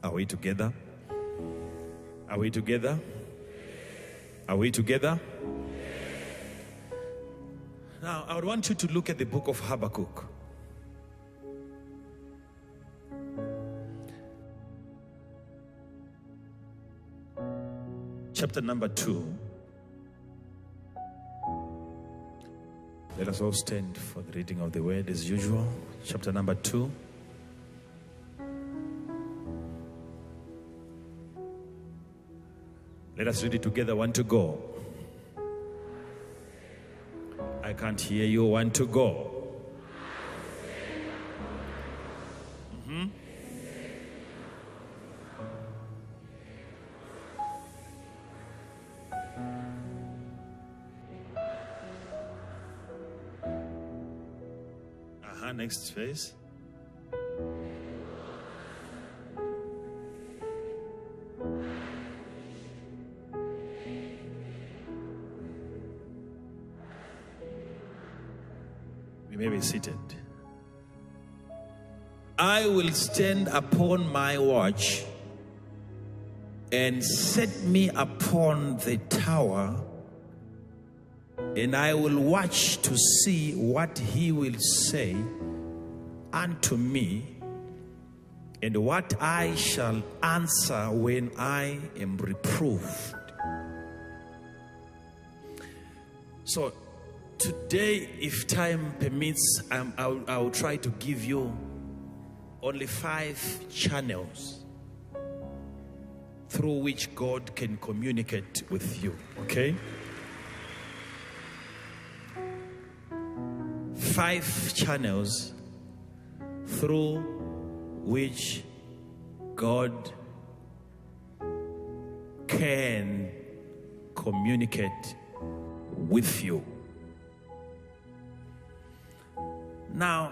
Are we together? Are we together? Are we together? Now, I would want you to look at the book of Habakkuk. Chapter number 2. Let us all stand for the reading of the word as usual. Chapter number 2. Let us read it together. One to go. I can't hear you. One to go. Next phase. We may be seated. I will stand upon my watch and set me upon the tower, and I will watch to see what he will say unto me, and what I shall answer when I am reproved. So today, if time permits, I'll try to give you only 5 channels through which God can communicate with you, okay? 5 channels through which God can communicate with you. Now,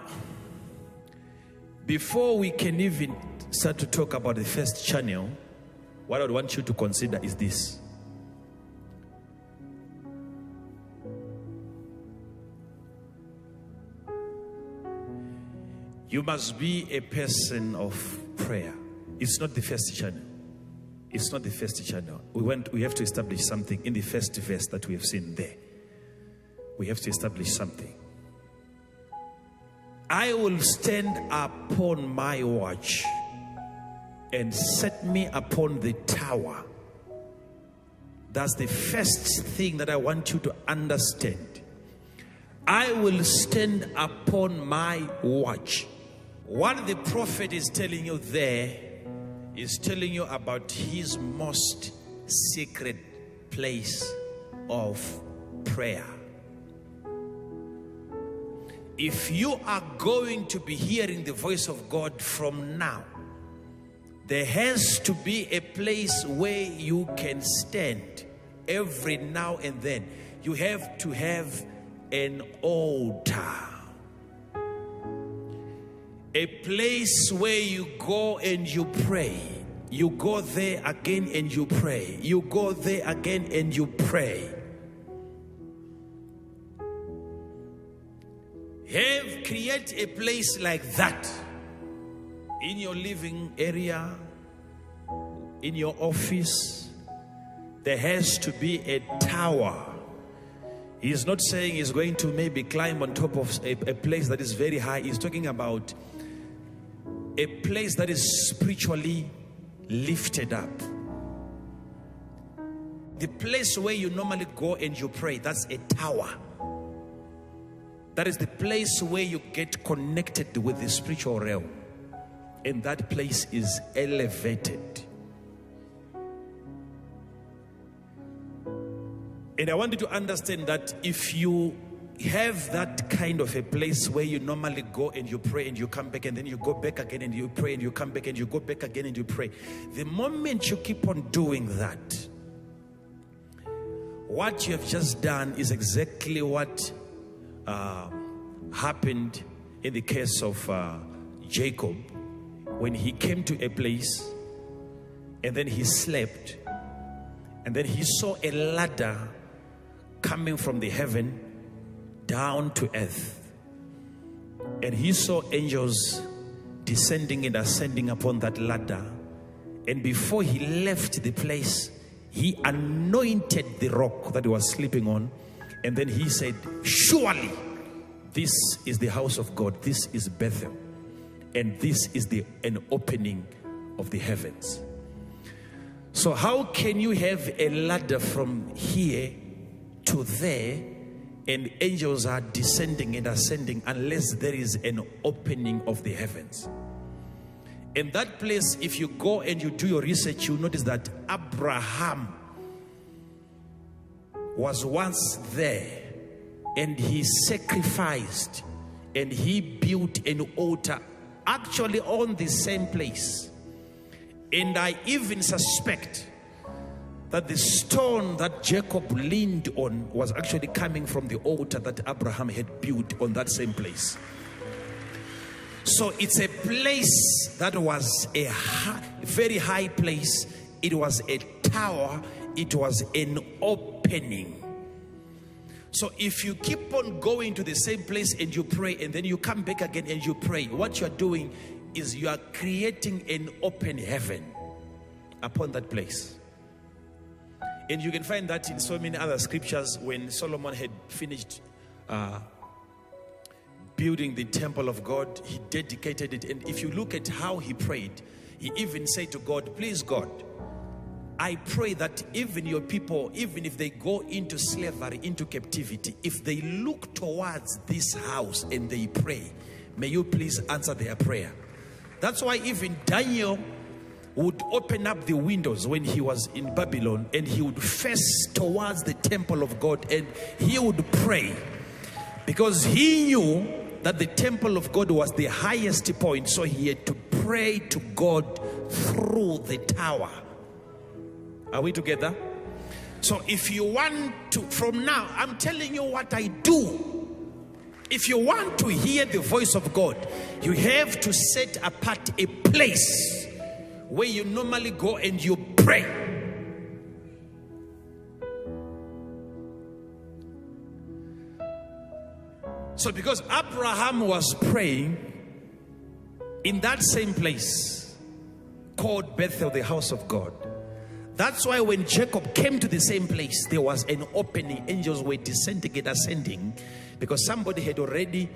before we can even start to talk about the first channel, what I would want you to consider is this. You must be a person of prayer. It's not the first channel. It's not the first channel. We have to establish something in the first verse that we have seen there. We have to establish something. I will stand upon my watch and set me upon the tower. That's the first thing that I want you to understand. I will stand upon my watch. What the prophet is telling you there is telling you about his most secret place of prayer. If you are going to be hearing the voice of God from now, there has to be a place where you can stand every now and then. You have to have an altar. A place where you go and you pray. You go there again and you pray. You go there again and you pray. Create a place like that in your living area, in your office. There has to be a tower. He's not saying he's going to maybe climb on top of a place that is very high. He's talking about a place that is spiritually lifted up. The place where you normally go and you pray, that's a tower. That is the place where you get connected with the spiritual realm. And that place is elevated. And I want you to understand that if you have that kind of a place where you normally go and you pray and you come back and then you go back again and you pray and you come back and you go back again and you pray, the moment you keep on doing that, what you have just done is exactly what happened in the case of Jacob, when he came to a place and then he slept and then he saw a ladder coming from the heaven down to earth, and he saw angels descending and ascending upon that ladder, And before he left the place, he anointed the rock that he was sleeping on. And then he said, surely this is the house of God. This is Bethel. And this is an opening of the heavens. So how can you have a ladder from here to there and angels are descending and ascending unless there is an opening of the heavens? In that place, if you go and you do your research, you notice that Abraham was once there and he sacrificed and he built an altar actually on the same place. And I even suspect that the stone that Jacob leaned on was actually coming from the altar that Abraham had built on that same place. So it's a place that was a very high place. It was a tower. It was an opening. So if you keep on going to the same place and you pray and then you come back again and you pray, what you are doing is you are creating an open heaven upon that place. And you can find that in so many other scriptures. When Solomon had finished building the temple of God, he dedicated it. And if you look at how he prayed, he even said to God, please God, I pray that even your people, even if they go into slavery, into captivity, if they look towards this house and they pray, may you please answer their prayer. That's why even Daniel would open up the windows when he was in Babylon and he would face towards the temple of God and he would pray, because he knew that the temple of God was the highest point. So he had to pray to God through the tower. Are we together? So if you want to, from now, I'm telling you what I do. If you want to hear the voice of God, you have to set apart a place where you normally go and you pray. So because Abraham was praying in that same place called Bethel, the house of God, that's why when Jacob came to the same place, there was an opening. Angels were descending and ascending, because somebody had already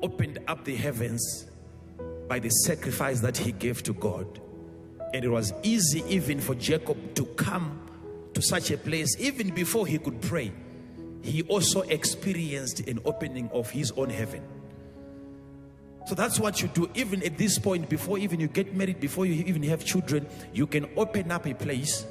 opened up the heavens by the sacrifice that he gave to God. And it was easy even for Jacob to come to such a place. Even before he could pray, he also experienced an opening of his own heaven. So that's what you do. Even at this point, before even you get married, before you even have children, you can open up a place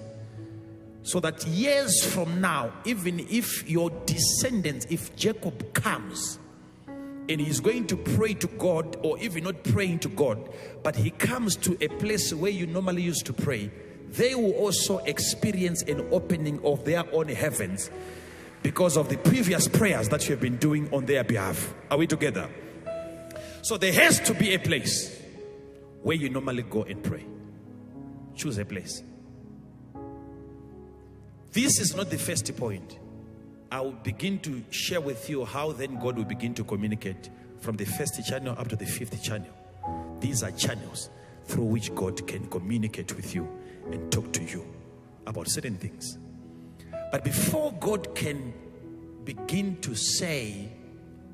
so that years from now, even if your descendants, if Jacob comes and he's going to pray to God, or even not praying to God, but he comes to a place where you normally used to pray, they will also experience an opening of their own heavens because of the previous prayers that you have been doing on their behalf. Are we together? So there has to be a place where you normally go and pray. Choose a place. This is not the first point. I will begin to share with you how then God will begin to communicate from the first channel up to the fifth channel. These are channels through which God can communicate with you and talk to you about certain things. But before God can begin to say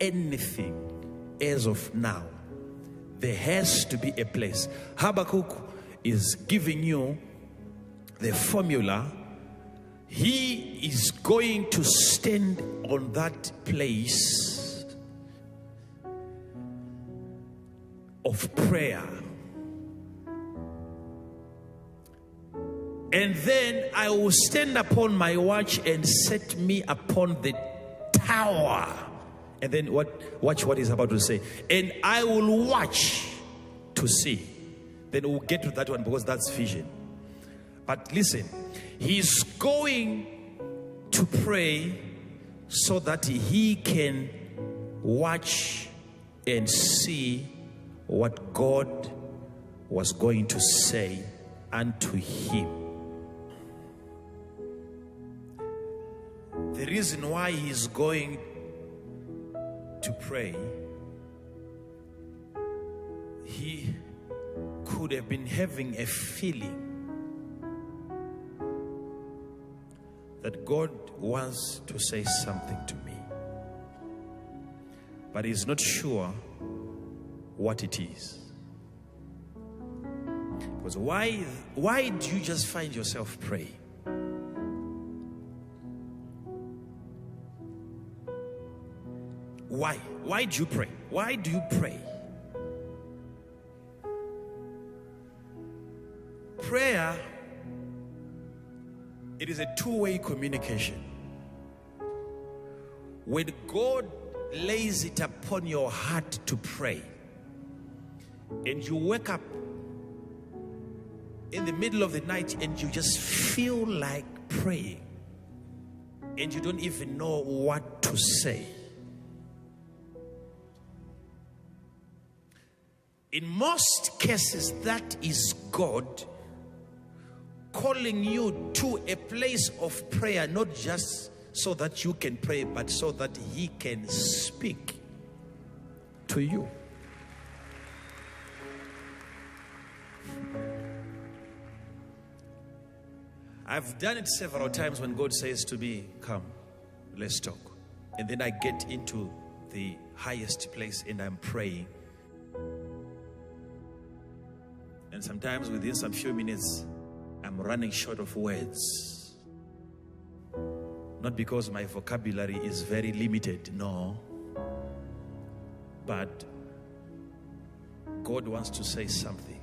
anything as of now, there has to be a place. Habakkuk is giving you the formula. He is going to stand on that place of prayer. And then I will stand upon my watch and set me upon the tower. And then watch what he's about to say. And I will watch to see. Then we'll get to that one because that's vision. But listen, he's going to pray so that he can watch and see what God was going to say unto him. The reason why he's going to pray, he could could have been having a feeling that God wants to say something to me, but he's not sure what it is. Because why do you just find yourself praying? Why do you pray? Why do you pray? Prayer, it is a two-way communication. When God lays it upon your heart to pray, and you wake up in the middle of the night and you just feel like praying, and you don't even know what to say. In most cases, that is God calling you to a place of prayer, not just so that you can pray, but so that he can speak to you. I've done it several times when God says to me, come, let's talk. And then I get into the highest place and I'm praying. And sometimes within some few minutes, I'm running short of words. Not because my vocabulary is very limited, no. But God wants to say something.